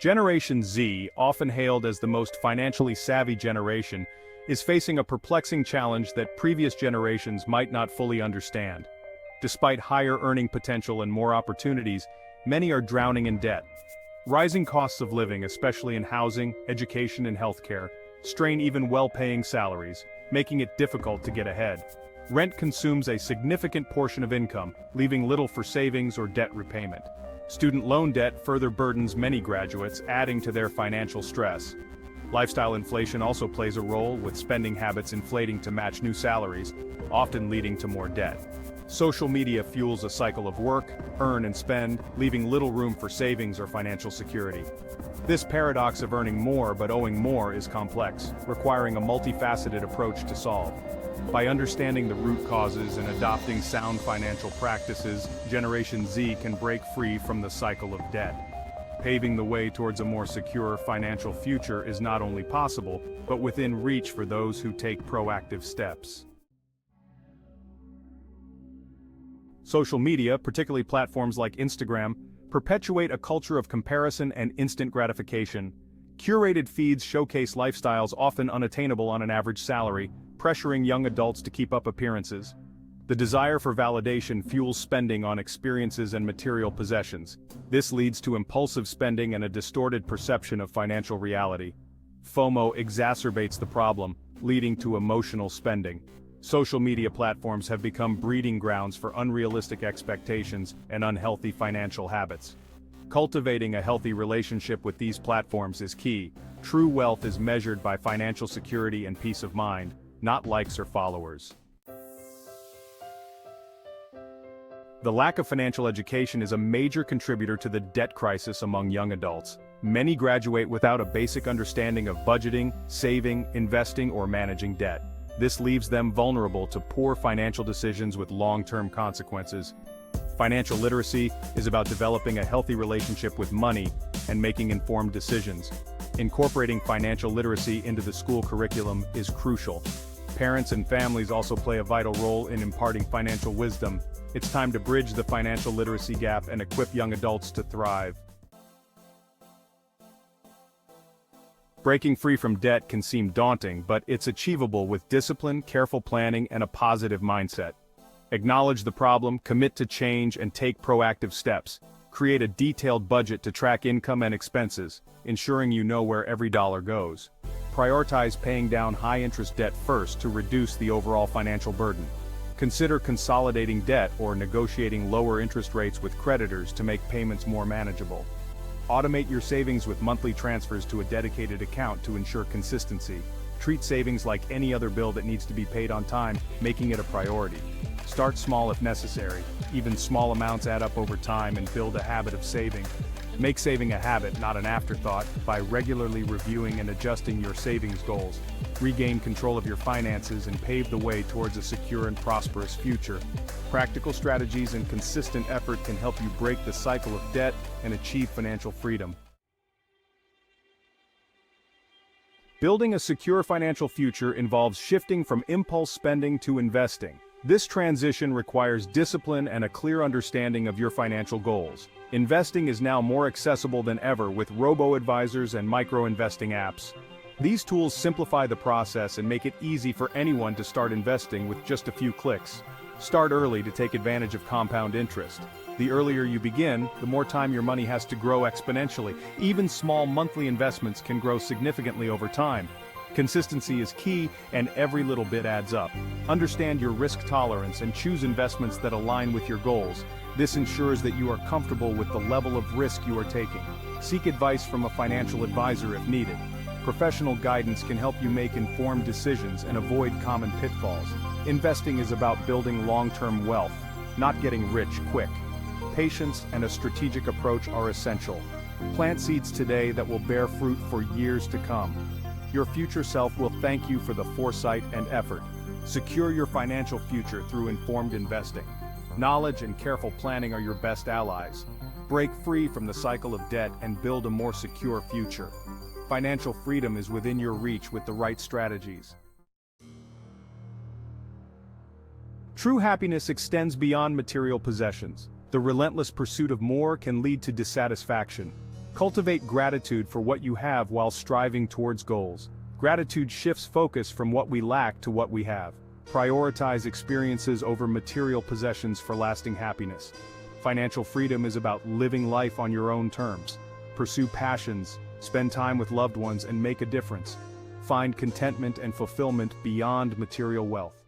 Generation Z, often hailed as the most financially savvy generation, is facing a perplexing challenge that previous generations might not fully understand. Despite higher earning potential and more opportunities, many are drowning in debt. Rising costs of living, especially in housing, education, and healthcare, strain even well-paying salaries, making it difficult to get ahead. Rent consumes a significant portion of income, leaving little for savings or debt repayment. Student loan debt further burdens many graduates, adding to their financial stress. Lifestyle inflation also plays a role, with spending habits inflating to match new salaries, often leading to more debt. Social media fuels a cycle of work, earn and spend, leaving little room for savings or financial security. This paradox of earning more but owing more is complex, requiring a multifaceted approach to solve. By understanding the root causes and adopting sound financial practices, Generation Z can break free from the cycle of debt. Paving the way towards a more secure financial future is not only possible, but within reach for those who take proactive steps. Social media, particularly platforms like Instagram, perpetuate a culture of comparison and instant gratification. Curated feeds showcase lifestyles often unattainable on an average salary, pressuring young adults to keep up appearances. The desire for validation fuels spending on experiences and material possessions. This leads to impulsive spending and a distorted perception of financial reality. FOMO exacerbates the problem, leading to emotional spending. Social media platforms have become breeding grounds for unrealistic expectations and unhealthy financial habits. Cultivating a healthy relationship with these platforms is key. True wealth is measured by financial security and peace of mind, not likes or followers. The lack of financial education is a major contributor to the debt crisis among young adults. Many graduate without a basic understanding of budgeting, saving, investing, or managing debt. This leaves them vulnerable to poor financial decisions with long-term consequences. Financial literacy is about developing a healthy relationship with money and making informed decisions. Incorporating financial literacy into the school curriculum is crucial. Parents and families also play a vital role in imparting financial wisdom. It's time to bridge the financial literacy gap and equip young adults to thrive. Breaking free from debt can seem daunting, but it's achievable with discipline, careful planning, and a positive mindset. Acknowledge the problem, commit to change, and take proactive steps. Create a detailed budget to track income and expenses, ensuring you know where every dollar goes. Prioritize paying down high-interest debt first to reduce the overall financial burden. Consider consolidating debt or negotiating lower interest rates with creditors to make payments more manageable. Automate your savings with monthly transfers to a dedicated account to ensure consistency. Treat savings like any other bill that needs to be paid on time, making it a priority. Start small if necessary. Even small amounts add up over time and build a habit of saving. Make saving a habit, not an afterthought, by regularly reviewing and adjusting your savings goals. Regain control of your finances and pave the way towards a secure and prosperous future. Practical strategies and consistent effort can help you break the cycle of debt and achieve financial freedom. Building a secure financial future involves shifting from impulse spending to investing. This transition requires discipline and a clear understanding of your financial goals. Investing is now more accessible than ever with robo-advisors and micro-investing apps. These tools simplify the process and make it easy for anyone to start investing with just a few clicks. Start early to take advantage of compound interest. The earlier you begin, the more time your money has to grow exponentially. Even small monthly investments can grow significantly over time. Consistency is key, and every little bit adds up. Understand your risk tolerance and choose investments that align with your goals. This ensures that you are comfortable with the level of risk you are taking. Seek advice from a financial advisor if needed. Professional guidance can help you make informed decisions and avoid common pitfalls. Investing is about building long-term wealth, not getting rich quick. Patience and a strategic approach are essential. Plant seeds today that will bear fruit for years to come. Your future self will thank you for the foresight and effort. Secure your financial future through informed investing. Knowledge and careful planning are your best allies. Break free from the cycle of debt and build a more secure future. Financial freedom is within your reach with the right strategies. True happiness extends beyond material possessions. The relentless pursuit of more can lead to dissatisfaction. Cultivate gratitude for what you have while striving towards goals. Gratitude shifts focus from what we lack to what we have. Prioritize experiences over material possessions for lasting happiness. Financial freedom is about living life on your own terms. Pursue passions, spend time with loved ones, and make a difference. Find contentment and fulfillment beyond material wealth.